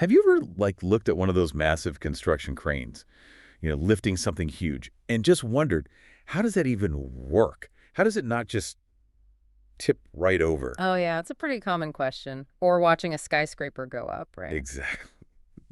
Have you ever, looked at one of those massive construction cranes, lifting something huge, and just wondered, how does that even work? How does it not just tip right over? Oh, yeah, it's a pretty common question. Or watching a skyscraper go up, right? Exactly.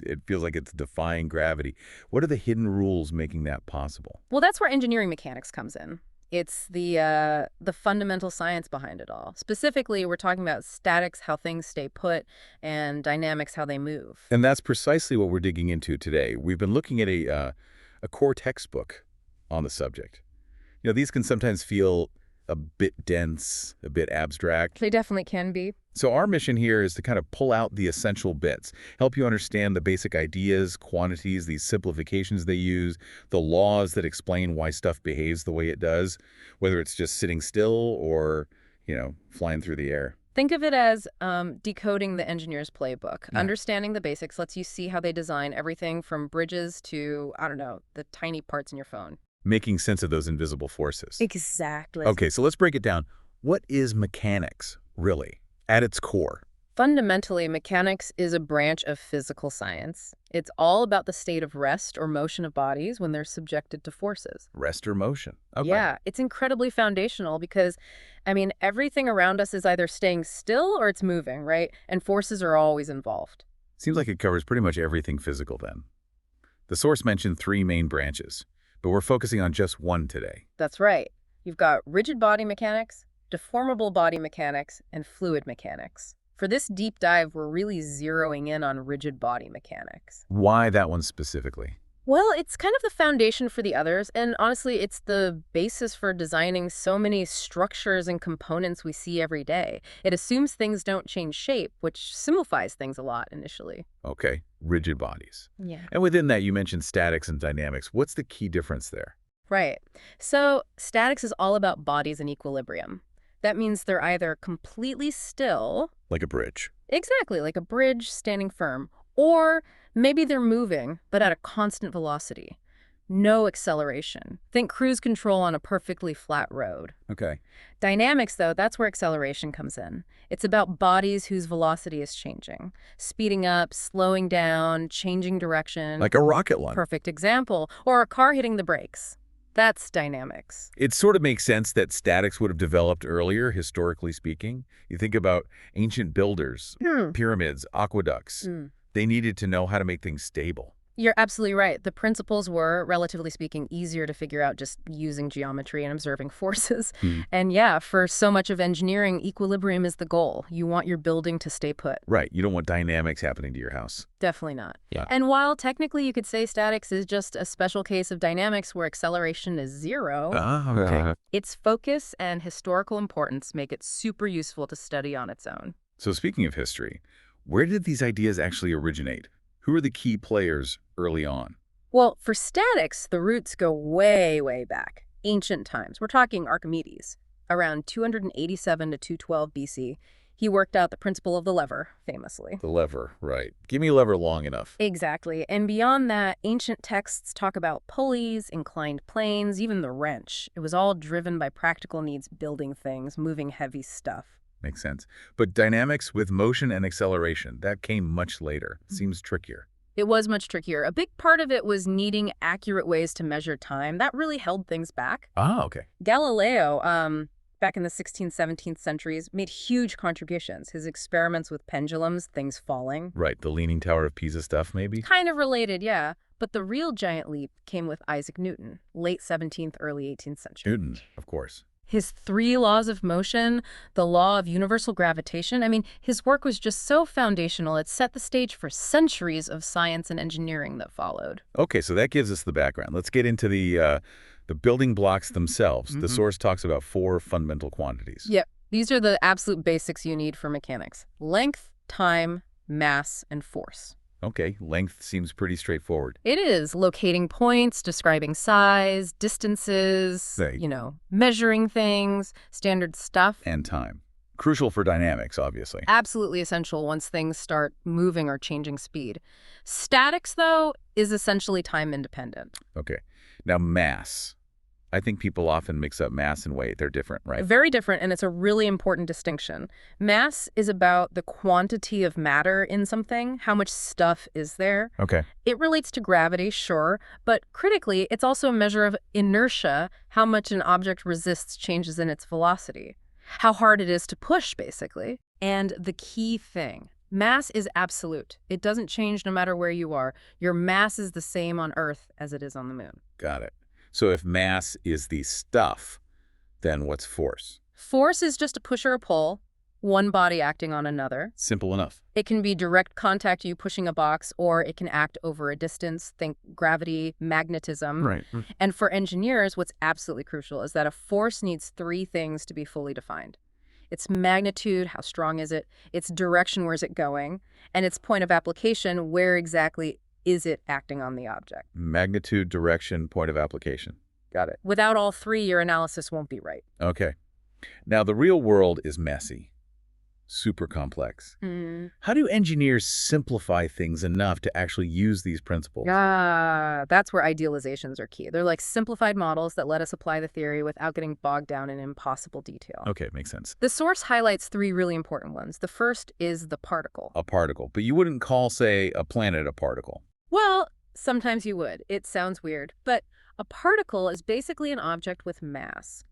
It feels like it's defying gravity. What are the hidden rules making that possible? Well, that's where engineering mechanics comes in. It's the fundamental science behind it all. Specifically, we're talking about statics, how things stay put, and dynamics, how they move. And that's precisely what we're digging into today. We've been looking at a core textbook on the subject. These can sometimes feel a bit dense, a bit abstract. They definitely can be. So our mission here is to kind of pull out the essential bits, help you understand the basic ideas, quantities, these simplifications they use, the laws that explain why stuff behaves the way it does, whether it's just sitting still or, flying through the air. Think of it as decoding the engineer's playbook. Yeah. Understanding the basics lets you see how they design everything from bridges to, I don't know, the tiny parts in your phone. Making sense of those invisible forces. Exactly. Okay, so let's break it down. What is mechanics, really, at its core? Fundamentally, mechanics is a branch of physical science. It's all about the state of rest or motion of bodies when they're subjected to forces. Rest or motion. Okay. Yeah, it's incredibly foundational because, everything around us is either staying still or it's moving, right? And forces are always involved. Seems like it covers pretty much everything physical then. The source mentioned three main branches, but we're focusing on just one today. That's right. You've got rigid body mechanics, deformable body mechanics, and fluid mechanics. For this deep dive, we're really zeroing in on rigid body mechanics. Why that one specifically? Well, it's kind of the foundation for the others, and honestly, it's the basis for designing so many structures and components we see every day. It assumes things don't change shape, which simplifies things a lot initially. Okay, rigid bodies. Yeah. And within that, you mentioned statics and dynamics. What's the key difference there? Right. So statics is all about bodies in equilibrium. That means they're either completely still, Like a bridge. exactly like a bridge standing firm, or maybe they're moving, but at a constant velocity. No acceleration. Think cruise control on a perfectly flat road. Okay. Dynamics, though, that's where acceleration comes in. It's about bodies whose velocity is changing. Speeding up, slowing down, changing direction. Like a rocket launch. Perfect example. Or a car hitting the brakes. That's dynamics. It sort of makes sense that statics would have developed earlier, historically speaking. You think about ancient builders, pyramids, aqueducts. They needed to know how to make things stable. You're absolutely right. The principles were, relatively speaking, easier to figure out just using geometry and observing forces. And yeah, for so much of engineering, equilibrium is the goal. You want your building to stay put. Right. You don't want dynamics happening to your house. Definitely not. Yeah. And while technically you could say statics is just a special case of dynamics where acceleration is zero, Okay. its focus and historical importance make it super useful to study on its own. So speaking of history, where did these ideas actually originate? Who are the key players early on? Well, for statics, the roots go way, way back. Ancient times. We're talking Archimedes. Around 287 to 212 BC, he worked out the principle of the lever, famously. The lever, right. Give me a lever long enough. Exactly. And beyond that, ancient texts talk about pulleys, inclined planes, even the wrench. It was all driven by practical needs, building things, moving heavy stuff. Makes sense. But dynamics with motion and acceleration, that came much later. Seems trickier. It was much trickier. A big part of it was needing accurate ways to measure time. That really held things back. Ah, okay. Galileo, back in the 16th, 17th centuries, made huge contributions. His experiments with pendulums, things falling. Right, the Leaning Tower of Pisa stuff, maybe? Kind of related, yeah. But the real giant leap came with Isaac Newton, late 17th, early 18th century. Newton, of course. His three laws of motion, the law of universal gravitation, his work was just so foundational, it set the stage for centuries of science and engineering that followed. Okay, so that gives us the background. Let's get into the building blocks themselves. The source talks about four fundamental quantities. Yep. These are the absolute basics you need for mechanics. Length, time, mass, and force. Okay, length seems pretty straightforward. It is locating points, describing size, distances, Right. Measuring things, standard stuff. And time. Crucial for dynamics, obviously. Absolutely essential once things start moving or changing speed. Statics, though, is essentially time independent. Okay. Now, mass. I think people often mix up mass and weight. They're different, right? Very different, and it's a really important distinction. Mass is about the quantity of matter in something, how much stuff is there. Okay. It relates to gravity, sure, but critically, it's also a measure of inertia, how much an object resists changes in its velocity, how hard it is to push, basically. And the key thing, mass is absolute. It doesn't change no matter where you are. Your mass is the same on Earth as it is on the moon. Got it. So if mass is the stuff, then what's force? Force is just a push or a pull, one body acting on another. Simple enough. It can be direct contact, you pushing a box, or it can act over a distance. Think gravity, magnetism. Right. And for engineers, what's absolutely crucial is that a force needs three things to be fully defined. Its magnitude, how strong is it? Its direction, where's it going? And its point of application, where exactly is it acting on the object? Magnitude, direction, point of application. Got it. Without all three, your analysis won't be right. Okay. Now, the real world is messy, super complex. How do engineers simplify things enough to actually use these principles? Yeah, that's where idealizations are key. They're like simplified models that let us apply the theory without getting bogged down in impossible detail. Okay, makes sense. The source highlights three really important ones. The first is the particle. A particle. But you wouldn't call, say, a planet a particle. Well, sometimes you would. It sounds weird, but a particle is basically an object with mass,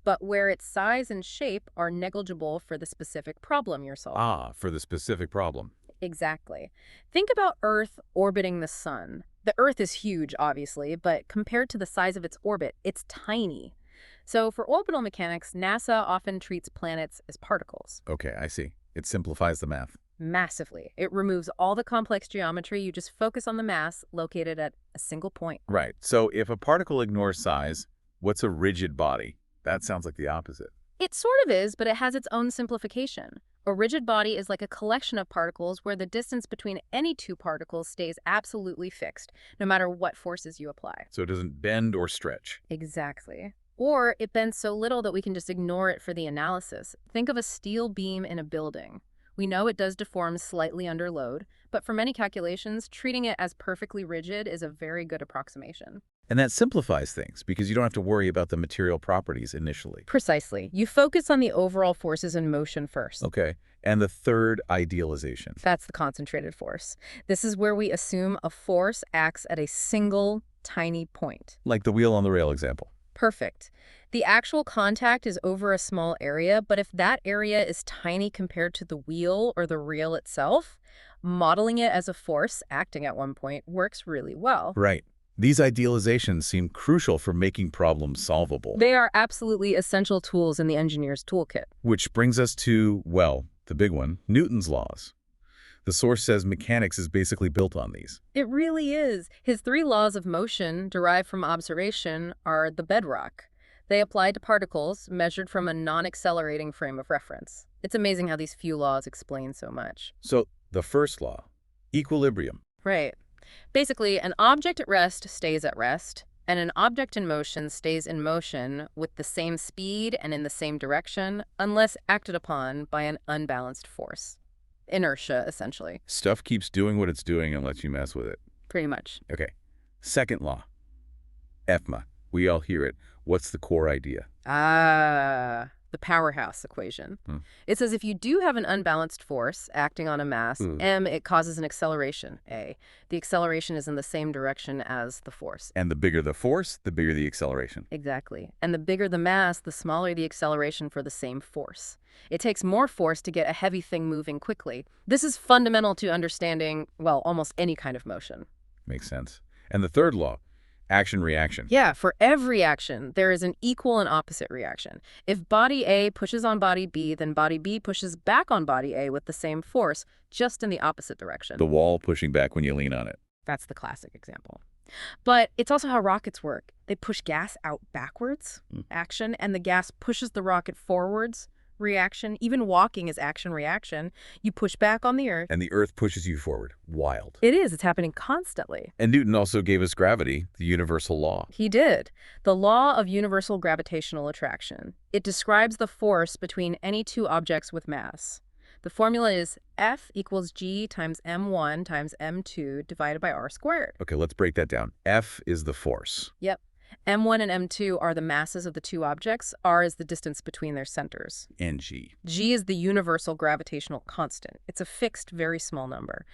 but where its size and shape are negligible for the specific problem you're solving. Ah, for the specific problem. Exactly. Think about Earth orbiting the sun. The Earth is huge, obviously, but compared to the size of its orbit, it's tiny. So for orbital mechanics, NASA often treats planets as particles. Okay, I see. It simplifies the math. Massively. It removes all the complex geometry. You just focus on the mass located at a single point. Right. So if a particle ignores size, what's a rigid body? That sounds like the opposite. It sort of is, but it has its own simplification. A rigid body is like a collection of particles where the distance between any two particles stays absolutely fixed, no matter what forces you apply. So it doesn't bend or stretch. Exactly. Or it bends so little that we can just ignore it for the analysis. Think of a steel beam in a building. We know it does deform slightly under load, but for many calculations, treating it as perfectly rigid is a very good approximation. And that simplifies things because you don't have to worry about the material properties initially. Precisely. You focus on the overall forces in motion first. Okay. And the third, idealization. That's the concentrated force. This is where we assume a force acts at a single tiny point. Like the wheel on the rail example. Perfect. The actual contact is over a small area, but if that area is tiny compared to the wheel or the rail itself, modeling it as a force acting at one point works really well. Right. These idealizations seem crucial for making problems solvable. They are absolutely essential tools in the engineer's toolkit. Which brings us to, well, the big one, Newton's laws. The source says mechanics is basically built on these. It really is. His three laws of motion, derived from observation, are the bedrock. They apply to particles measured from a non-accelerating frame of reference. It's amazing how these few laws explain so much. So, the first law, equilibrium. Right. Basically, an object at rest stays at rest, and an object in motion stays in motion with the same speed and in the same direction, unless acted upon by an unbalanced force. Inertia, essentially. Stuff keeps doing what it's doing unless you mess with it. Pretty much. Okay. Second law, EFMA. We all hear it. What's the core idea? The powerhouse equation. It says if you do have an unbalanced force acting on a mass, m, it causes an acceleration, a. The acceleration is in the same direction as the force. And the bigger the force, the bigger the acceleration. Exactly. And the bigger the mass, the smaller the acceleration for the same force. It takes more force to get a heavy thing moving quickly. This is fundamental to understanding, well, almost any kind of motion. Makes sense. And the third law, action-reaction. Yeah, for every action, there is an equal and opposite reaction. If body A pushes on body B, then body B pushes back on body A with the same force, just in the opposite direction. The wall pushing back when you lean on it. That's the classic example. But it's also how rockets work. They push gas out backwards, action, and the gas pushes the rocket forwards, reaction. Even walking is action-reaction. You push back on the Earth. And the Earth pushes you forward. Wild. It is. It's happening constantly. And Newton also gave us gravity, the universal law. He did. The law of universal gravitational attraction. It describes the force between any two objects with mass. The formula is F equals G times M1 times M2 divided by R squared. Okay, let's break that down. F is the force. Yep. M1 and M2 are the masses of the two objects. R is the distance between their centers. And G. G is the universal gravitational constant. It's a fixed, very small number.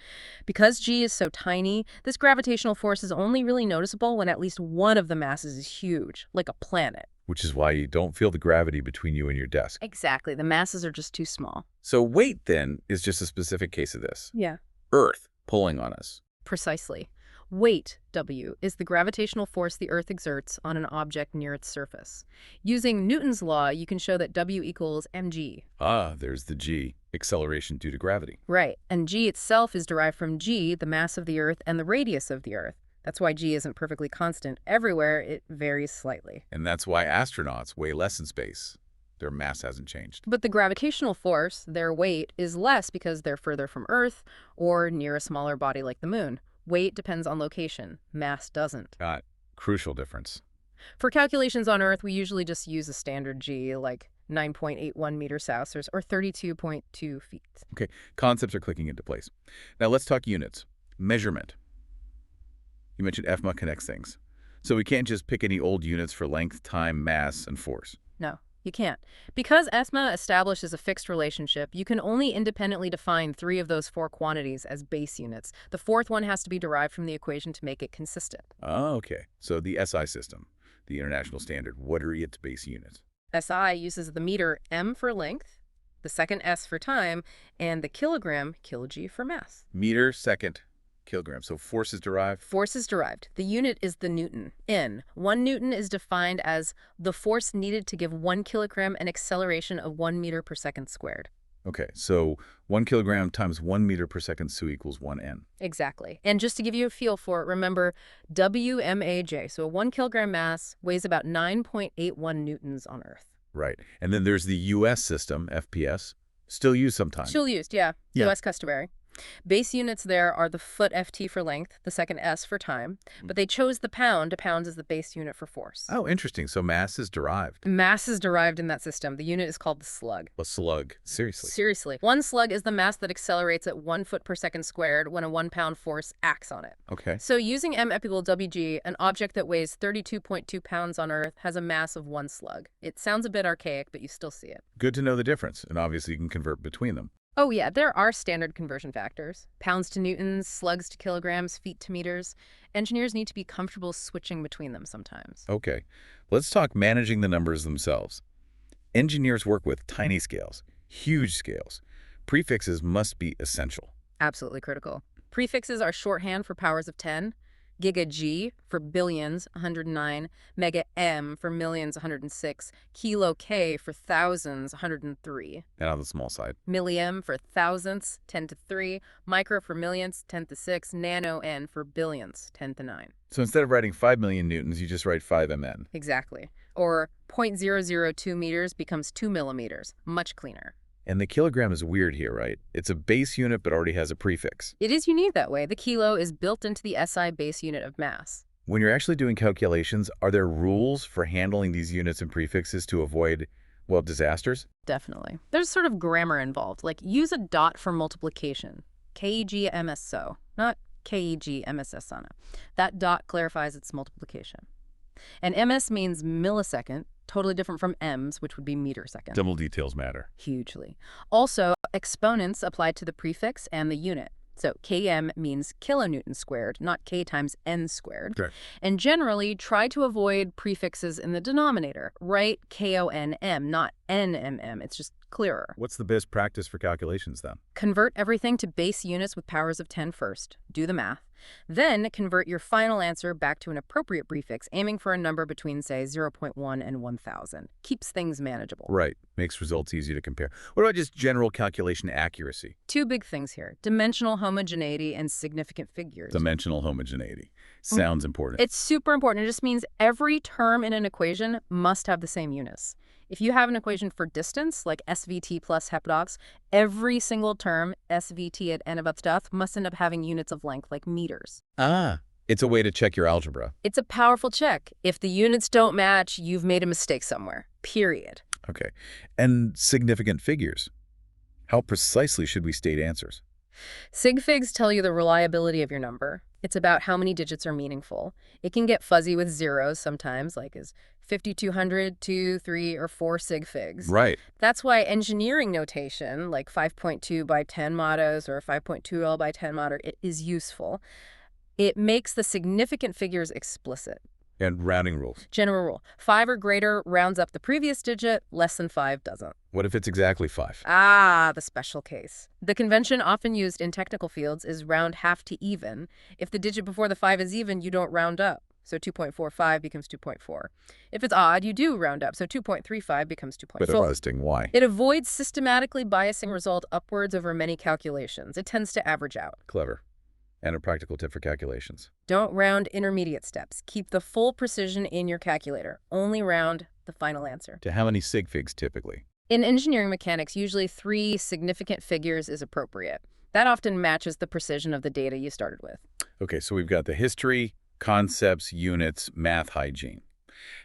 Because G is so tiny, this gravitational force is only really noticeable when at least one of the masses is huge, like a planet. Which is why you don't feel the gravity between you and your desk. Exactly. The masses are just too small. So weight, then, is just a specific case of this. Yeah. Earth pulling on us. Precisely. Weight, W, is the gravitational force the Earth exerts on an object near its surface. Using Newton's law, you can show that W equals mg. Ah, there's the G, acceleration due to gravity. Right, and g itself is derived from g, the mass of the Earth, and the radius of the Earth. That's why g isn't perfectly constant. Everywhere, it varies slightly. And that's why astronauts weigh less in space. Their mass hasn't changed. But the gravitational force, their weight, is less because they're further from Earth or near a smaller body like the Moon. Weight depends on location. Mass doesn't. Got crucial difference. For calculations on Earth, we usually just use a standard g, like 9.81 meters south or 32.2 feet. Okay, concepts are clicking into place. Now let's talk units. Measurement. You mentioned EFMA connects things. So we can't just pick any old units for length, time, mass, and force. No, you can't. Because ESMA establishes a fixed relationship, you can only independently define 3 of those 4 quantities as base units. The 4th one has to be derived from the equation to make it consistent. Oh, okay. So the SI system, the international standard, what are its base units? SI uses the meter m for length, the second s for time, and the kilogram, kg, for mass. Meter, second, kilogram. So force is derived? Force is derived. The unit is the Newton, N. 1 Newton is defined as the force needed to give 1 kilogram an acceleration of 1 meter per second squared. Okay, so 1 kilogram times 1 meter per second equals 1 N. Exactly. And just to give you a feel for it, remember WMAJ, so a 1 kilogram mass weighs about 9.81 newtons on Earth. Right. And then there's the US system, FPS, still used sometimes. Still used, yeah. Yeah. US customary. Base units there are the foot FT for length, the second S for time, but they chose the pound. Pounds is the base unit for force. Oh, interesting. So mass is derived. Mass is derived in that system. The unit is called the slug. A slug. Seriously. Seriously. 1 slug is the mass that accelerates at 1 foot per second squared when a 1 pound force acts on it. Okay. So using M equal WG, an object that weighs 32.2 pounds on Earth has a mass of 1 slug. It sounds a bit archaic, but you still see it. Good to know the difference, and obviously you can convert between them. Oh yeah, there are standard conversion factors. Pounds to newtons, slugs to kilograms, feet to meters. Engineers need to be comfortable switching between them sometimes. Okay. Let's talk managing the numbers themselves. Engineers work with tiny scales, huge scales. Prefixes must be essential. Absolutely critical. Prefixes are shorthand for powers of 10. Giga G for billions, 109. Mega M for millions, 106. Kilo K for thousands, 103. And on the small side. Millim for thousandths, 10 to 3. Micro for millions, 10 to 6. Nano N for billions, 10 to 9. So instead of writing 5 million newtons, you just write 5 mn. Exactly. Or 0.002 meters becomes 2 millimeters. Much cleaner. And the kilogram is weird here, right? It's a base unit but already has a prefix. It is unique that way. The kilo is built into the SI base unit of mass. When you're actually doing calculations, are there rules for handling these units and prefixes to avoid, well, disasters? Definitely. There's sort of grammar involved, like use a dot for multiplication. KEG-MSO, not KEG-MSSana. That dot clarifies its multiplication. And MS means millisecond, totally different from M's, which would be meter second. Double details matter. Hugely. Also, exponents apply to the prefix and the unit. So km means kilonewton squared, not k times n squared. Okay. And generally, try to avoid prefixes in the denominator. Write KONM, not NMM. It's just clearer. What's the best practice for calculations then? Convert everything to base units with powers of 10 first. Do the math. Then convert your final answer back to an appropriate prefix, aiming for a number between, say, 0.1 and 1,000. Keeps things manageable. Right. Makes results easy to compare. What about just general calculation accuracy? 2 big things here: dimensional homogeneity and significant figures. Dimensional homogeneity. Sounds important. It's super important. It just means every term in an equation must have the same units. If you have an equation for distance, like SVT plus hepdox, every single term, SVT at n above stuff, must end up having units of length, like meters. Ah, it's a way to check your algebra. It's a powerful check. If the units don't match, you've made a mistake somewhere. Period. Okay. And significant figures. How precisely should we state answers? Sig figs tell you the reliability of your number. It's about how many digits are meaningful. It can get fuzzy with zeros sometimes, like is 5200, 2, 3, or 4 sig figs. Right. That's why engineering notation, like 5.2 by 10 mottos or 5.2L by 10 motto, it is useful. It makes the significant figures explicit. And rounding rules. General rule, 5 or greater rounds up the previous digit, less than 5 doesn't. What if it's exactly 5? Ah, the special case. The convention often used in technical fields is round half to even. If the digit before the 5 is even, you don't round up. So 2.45 becomes 2.4. If it's odd, you do round up. So 2.35 becomes 2.4. But interesting. Why? It avoids systematically biasing result upwards over many calculations. It tends to average out. Clever. And a practical tip for calculations. Don't round intermediate steps. Keep the full precision in your calculator. Only round the final answer. To how many sig figs typically? In engineering mechanics, usually 3 significant figures is appropriate. That often matches the precision of the data you started with. Okay, so we've got the history, concepts, units, math hygiene.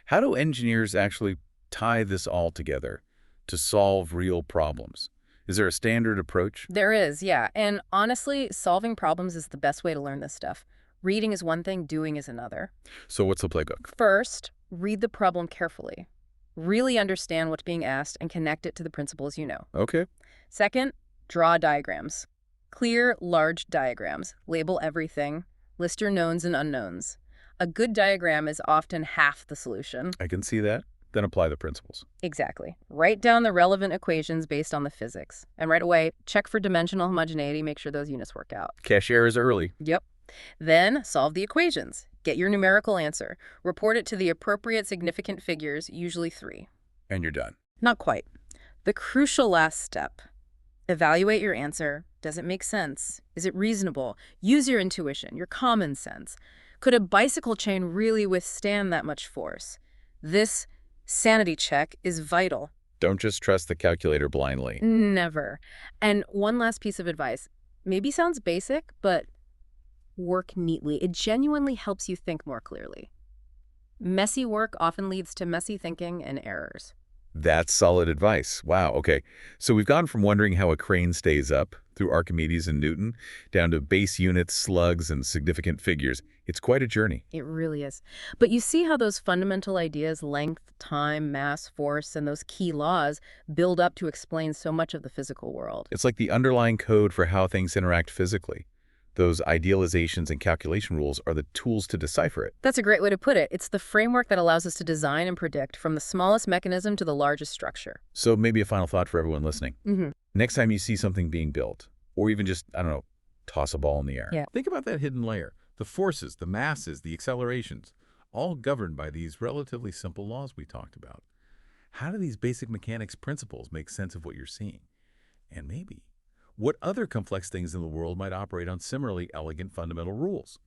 How do engineers actually tie this all together to solve real problems? Is there a standard approach? There is, yeah. And honestly, solving problems is the best way to learn this stuff. Reading is one thing, doing is another. So what's the playbook? First, read the problem carefully. Really understand what's being asked and connect it to the principles you know. Okay. Second, draw diagrams. Clear, large diagrams. Label everything. List your knowns and unknowns. A good diagram is often half the solution. I can see that. Then apply the principles. Exactly. Write down the relevant equations based on the physics. And right away, check for dimensional homogeneity, make sure those units work out. Cache errors early. Yep. Then solve the equations. Get your numerical answer. Report it to the appropriate significant figures, usually 3. And you're done. Not quite. The crucial last step. Evaluate your answer. Does it make sense? Is it reasonable? Use your intuition, your common sense. Could a bicycle chain really withstand that much force? This sanity check is vital. Don't just trust the calculator blindly. Never. And one last piece of advice. Maybe sounds basic, but work neatly. It genuinely helps you think more clearly. Messy work often leads to messy thinking and errors. That's solid advice. Wow, okay. So we've gone from wondering how a crane stays up through Archimedes and Newton down to base units, slugs, and significant figures. It's quite a journey. It really is. But you see how those fundamental ideas, length, time, mass, force, and those key laws build up to explain so much of the physical world. It's like the underlying code for how things interact physically. Those idealizations and calculation rules are the tools to decipher it. That's a great way to put it. It's the framework that allows us to design and predict from the smallest mechanism to the largest structure. So maybe a final thought for everyone listening. Mm-hmm. Next time you see something being built, or even just, I don't know, toss a ball in the air. Yeah. Think about that hidden layer. The forces, the masses, the accelerations, all governed by these relatively simple laws we talked about. How do these basic mechanics principles make sense of what you're seeing? And maybe, what other complex things in the world might operate on similarly elegant fundamental rules?